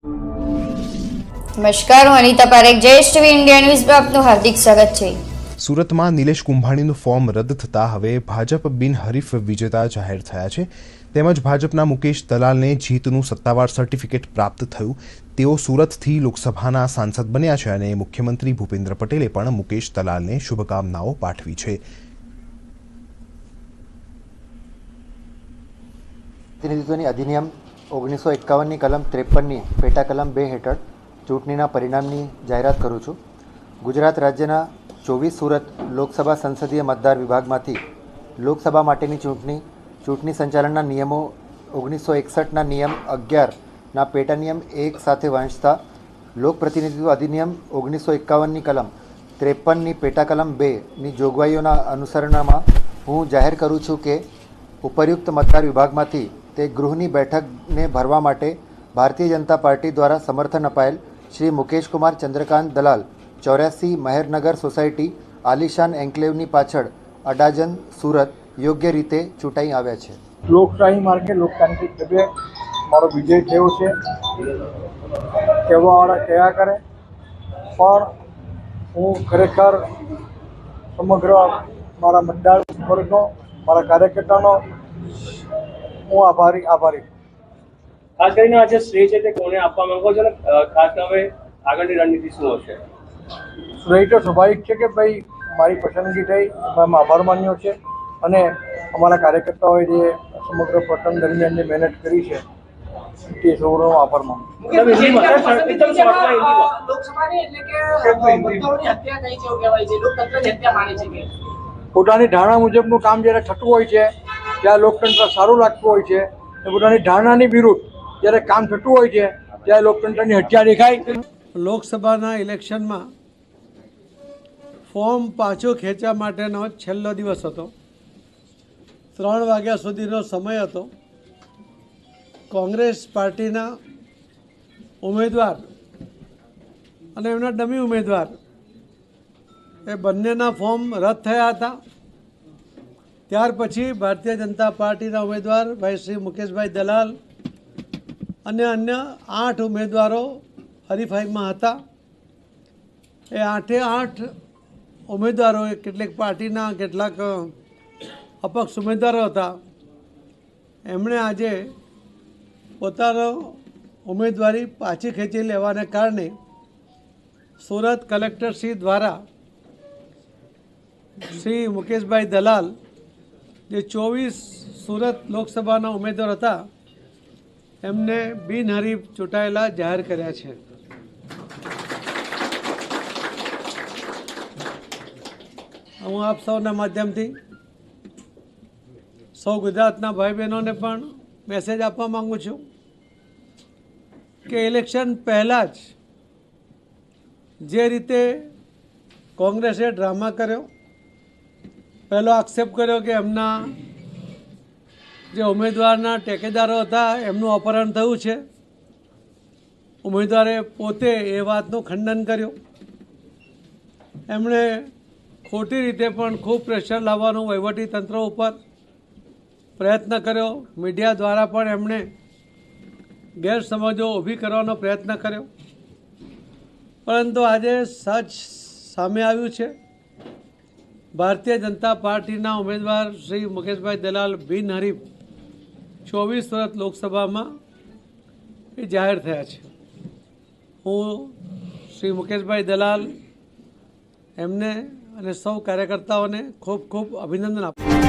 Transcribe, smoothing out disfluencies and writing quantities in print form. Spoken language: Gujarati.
નમસ્કાર, હું અનિતા પારેખ, જયેશ ટીવી ઇન્ડિયા ન્યૂઝમાં આપનું હાર્દિક સ્વાગત છે। સુરતમાં નિલેશ કુંભાણીનું ફોર્મ રદ થતાં હવે ભાજપ બિનહરીફ વિજેતા જાહેર થયા છે। તેમજ ભાજપના મુકેશ દલાલને જીતનું સત્તાવાર સર્ટિફિકેટ પ્રાપ્ત થયું। તેઓ સુરતથી લોકસભાના સાંસદ બન્યા છે અને મુખ્યમંત્રી ભૂપેન્દ્ર પટેલે પણ મુકેશ દલાલને શુભકામનાઓ પાઠવી છે। પ્રતિનિધિત્વની અધિનિયમ 1951ની કલમ 53ની પેટા કલમ 2 હેઠળ ચૂંટણીના પરિણામની જાહેરાત કરું છું। ગુજરાત રાજ્યના 24 સુરત લોકસભા સંસદીય મતદાર વિભાગમાંથી લોકસભા માટેની ચૂંટણી સંચાલનના નિયમો 1961ના નિયમ 11ના પેટા નિયમ 1 સાથે વાંચતા લોક પ્રતિનિધિત્વ અધિનિયમ 1951ની કલમ 53ની પેટા કલમ 2ની જોગવાઈઓના અનુસરણમાં હું જાહેર કરું છું કે ઉપરયુક્ત મતદાર વિભાગમાંથી તે ગૃહની બેઠકને ભરવા માટે ભારતીય જનતા પાર્ટી દ્વારા સમર્થન અપાયેલ શ્રી મુકેશ કુમાર ચંદ્રકાંત દલાલ 84 મહેરનગર સોસાયટી આલિશાન એન્કલેવની પાછળ અડાજન સુરત યોગ્ય રીતે ચૂંટાઈ આવ્યા છે। લોકશાહી માર્ગે લોકતાંત્રિક ઢબે મારો વિજય થયો છે। કહેવાવાળા કયા કરે, પણ હું ખરેખર સમગ્ર મારા મતદાર વર્ગનો, મારા કાર્યકર્તાનો હું આભારી ખાસ કરીને આજે શ્રેય છે તે કોને આપવા માંગો છો, ખાસ હવે આગળની રણનીતિ શું હશે? શ્રેય તો સ્વાભાવિક છે કે ભાઈ મારી પસંદગી થઈ, એમાં આભાર માન્યો છે અને અમારા કાર્યકર્તાઓએ જે સમગ્ર પ્રસંગ દરમિયાન જે મહેનત કરી છે તે સૌનો આભાર માનું છું। પોતાની ધારણા મુજબનું કામ જ્યારે થતું હોય છે ત્યારે લોકતંત્ર સારું લાગતું હોય છે, પોતાની ધારણાની વિરુદ્ધ જ્યારે કામ થતું હોય છે ત્યારે લોકતંત્રની હત્યા દેખાય। લોકસભાના ઇલેક્શનમાં ફોર્મ પાછું ખેંચવા માટેનો છેલ્લો દિવસ હતો। 3 વાગ્યા સુધીનો સમય હતો। કોંગ્રેસ પાર્ટીના ઉમેદવાર અને એમના ડમી ઉમેદવાર એ બંનેના ફોર્મ રદ થયા હતા। ત્યાર પછી ભારતીય જનતા પાર્ટીના ઉમેદવાર ભાઈ શ્રી મુકેશભાઈ દલાલ અને અન્ય 8 ઉમેદવારો હરીફાઈમાં હતા। એ 8 ઉમેદવારો કેટલીક પાર્ટીના કેટલાક અપક્ષ ઉમેદવારો હતા, એમણે આજે પોતાનો ઉમેદવારી પાછી ખેંચી લેવાને કારણે સુરત કલેક્ટરશ્રી દ્વારા શ્રી મુકેશભાઈ દલાલ જે 24 સુરત લોકસભાના ઉમેદવાર હતા એમને બિનહરીફ ચૂંટાયેલા જાહેર કર્યા છે। હું આપ સૌના માધ્યમથી સૌ ગુજરાતના ભાઈ બહેનોને પણ મેસેજ આપવા માગું છું કે ઇલેક્શન પહેલાં જ જે રીતે કોંગ્રેસે ડ્રામા કર્યો, પહેલો આક્ષેપ કર્યો કે એમના જે ઉમેદવારના ટેકેદારો હતા એમનું અપહરણ થયું છે, ઉમેદવારે પોતે એ વાતનું ખંડન કર્યું। એમણે ખોટી રીતે પણ ખૂબ પ્રેશર લાવવાનો વહીવટી તંત્ર ઉપર પ્રયત્ન કર્યો। મીડિયા દ્વારા પણ એમણે ગેરસમજો ઊભી કરવાનો પ્રયત્ન કર્યો, પરંતુ આજે સચ સામે આવ્યું છે। ભારતીય જનતા પાર્ટીના ઉમેદવાર શ્રી મુકેશભાઈ દલાલ બિનહરીફ 24 સુરત લોકસભામાં એ જાહેર થયા છે। હું શ્રી મુકેશભાઈ દલાલ એમને અને સૌ કાર્યકર્તાઓને ખૂબ ખૂબ અભિનંદન આપું છું।